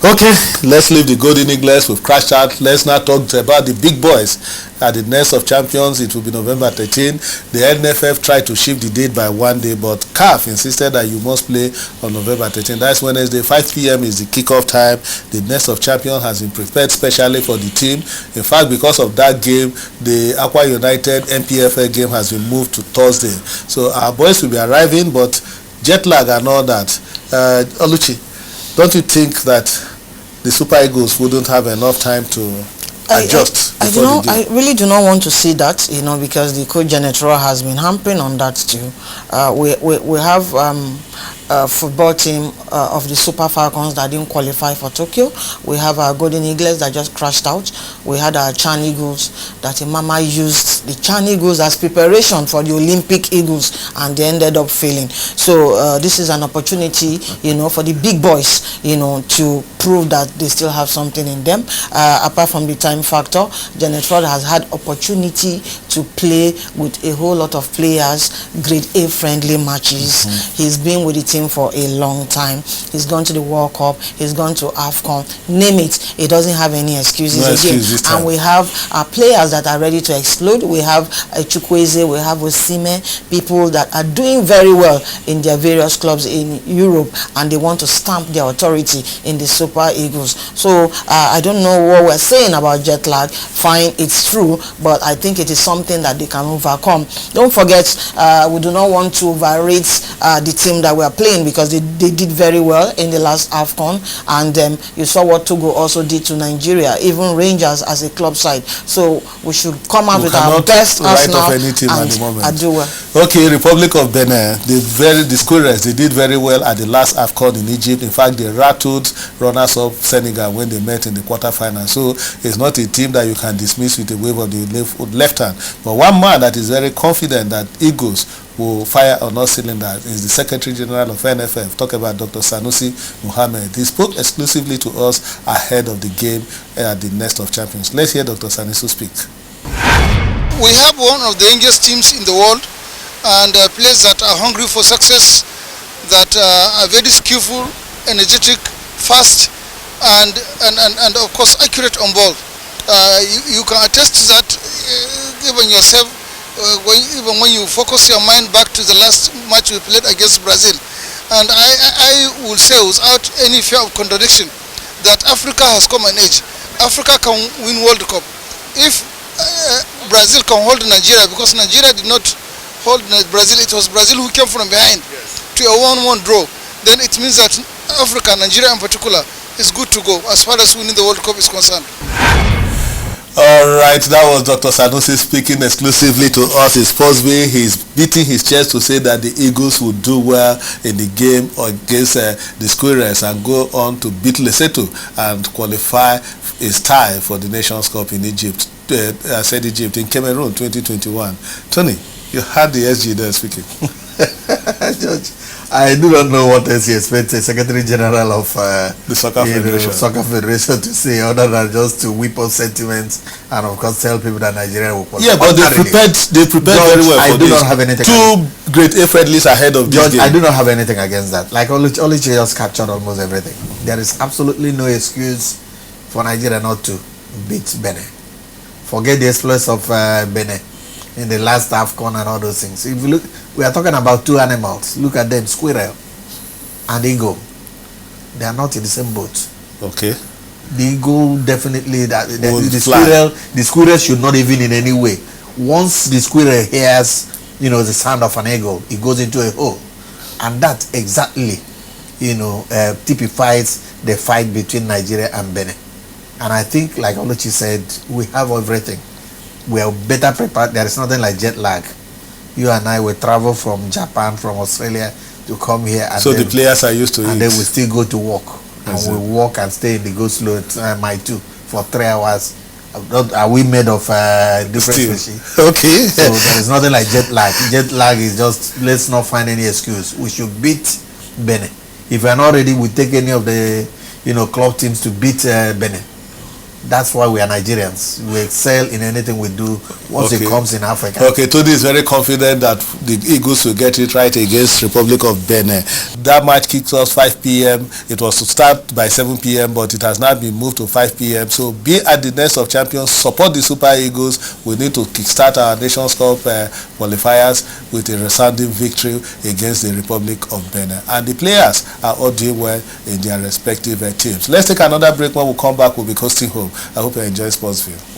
Okay, let's leave the Golden Eagles. We've crashed out. Let's now talk about the big boys at the Nest of Champions. It will be November 13. The NFF tried to shift the date by 1 day, but CAF insisted that you must play on November 13. That's Wednesday. 5 p.m. is the kickoff time. The Nest of Champions has been prepared specially for the team. In fact, because of that game, the Aqua United NPFL game has been moved to Thursday. So our boys will be arriving, but jet lag and all that. Oluchi, don't you think that the Super Eagles wouldn't have enough time to adjust? I really do not want to see that, because the coach General has been hampering on that too. We have a football team of the Super Falcons that didn't qualify for Tokyo. We have our Golden Eagles that just crashed out. We had our Chan Eagles that Imama used the Chan Eagles as preparation for the Olympic Eagles, and they ended up failing. So this is an opportunity, for the big boys, to prove that they still have something in them. Apart from the time factor, Janet Ford has had opportunity to play with a whole lot of players, grade A friendly matches. He's been with the team for a long time. He's gone to the World Cup, he's gone to Afcon, name it, he doesn't have any excuses again. And we have players that are ready to explode. We have Chukwueze, we have Osime, people that are doing very well in their various clubs in Europe, and they want to stamp their authority in the Super Eagles. So I don't know what we're saying about jet lag. Fine, it's true, but I think it is something that they can overcome. Don't forget, we do not want to overrate the team that we are playing, because they did very well in the last AFCON, and you saw what Togo also did to Nigeria, even Rangers as a club side. So we should come out with our best Arsenal any team at the moment. Do well. Okay, Republic of Benin, the Squirrels, they did very well at the last AFCON in Egypt. In fact, they rattled runners-up Senegal when they met in the quarterfinals. So it's not a team that you can dismiss with a wave of the left hand. But one man that is very confident that Eagles will fire on all cylinders is the Secretary General of NFF. Talk about Dr. Sanusi Muhammed. He spoke exclusively to us ahead of the game at the Nest of Champions. Let's hear Dr. Sanusi speak. We have one of the youngest teams in the world, and players that are hungry for success, that are very skillful, energetic, fast, and of course accurate on ball. You can attest to that even yourself. Even when you focus your mind back to the last match we played against Brazil. And I will say without any fear of contradiction that Africa has come an age. Africa can win World Cup. If Brazil can hold Nigeria, because Nigeria did not hold Brazil, it was Brazil who came from behind to a 1-1 draw, then it means that Africa, Nigeria in particular, is good to go as far as winning the World Cup is concerned. All right, that was Dr. Sanusi speaking exclusively to us in Sportsville. He's beating his chest to say that the Eagles will do well in the game against the Squirrels and go on to beat Lesotho and qualify his tie for the Nations Cup in Egypt. I said Egypt, in Cameroon 2021. Tony, you had the SG there speaking. George, I do not know what else he expects a Secretary General of the Soccer Federation to say, other than just to whip up sentiments and of course tell people that Nigeria will qualify. Yeah, but they prepared George, very well I for do this. Not have anything. Two great A friendlies ahead of George, this game. I do not have anything against that. Like Oluchi just captured almost everything. There is absolutely no excuse for Nigeria not to beat Benin. Forget the exploits of Benin in the last AFCON and all those things. If you look, we are talking about two animals. Look at them, squirrel and eagle. They are not in the same boat. Okay. The eagle definitely, the squirrel should not even in any way. Once the squirrel hears, the sound of an eagle, it goes into a hole, and that exactly, typifies the fight between Nigeria and Benin. And I think, like Oluchi said, we have everything. We are better prepared. There is nothing like jet lag. You and I will travel from Japan, from Australia to come here. And so the players are used to it. And then we still go to work. And we walk and stay in the go slow my 2 for 3 hours. Are we made of different species? Okay. So there is nothing like jet lag. Jet lag is just, let's not find any excuse. We should beat Benin. If we are not ready, we take any of the club teams to beat Benin. That's why we are Nigerians. We excel in anything we do once it comes in Africa. Okay, Tony is very confident that the Eagles will get it right against Republic of Benin. That match kicks off 5 p.m. It was to start by 7 p.m. but it has now been moved to 5 p.m. So be at the Nest of Champions, support the Super Eagles. We need to kickstart our Nations Cup qualifiers with a resounding victory against the Republic of Benin. And the players are all doing well in their respective teams. Let's take another break. When we come back, we'll be coasting home. I hope you enjoy Sportsville.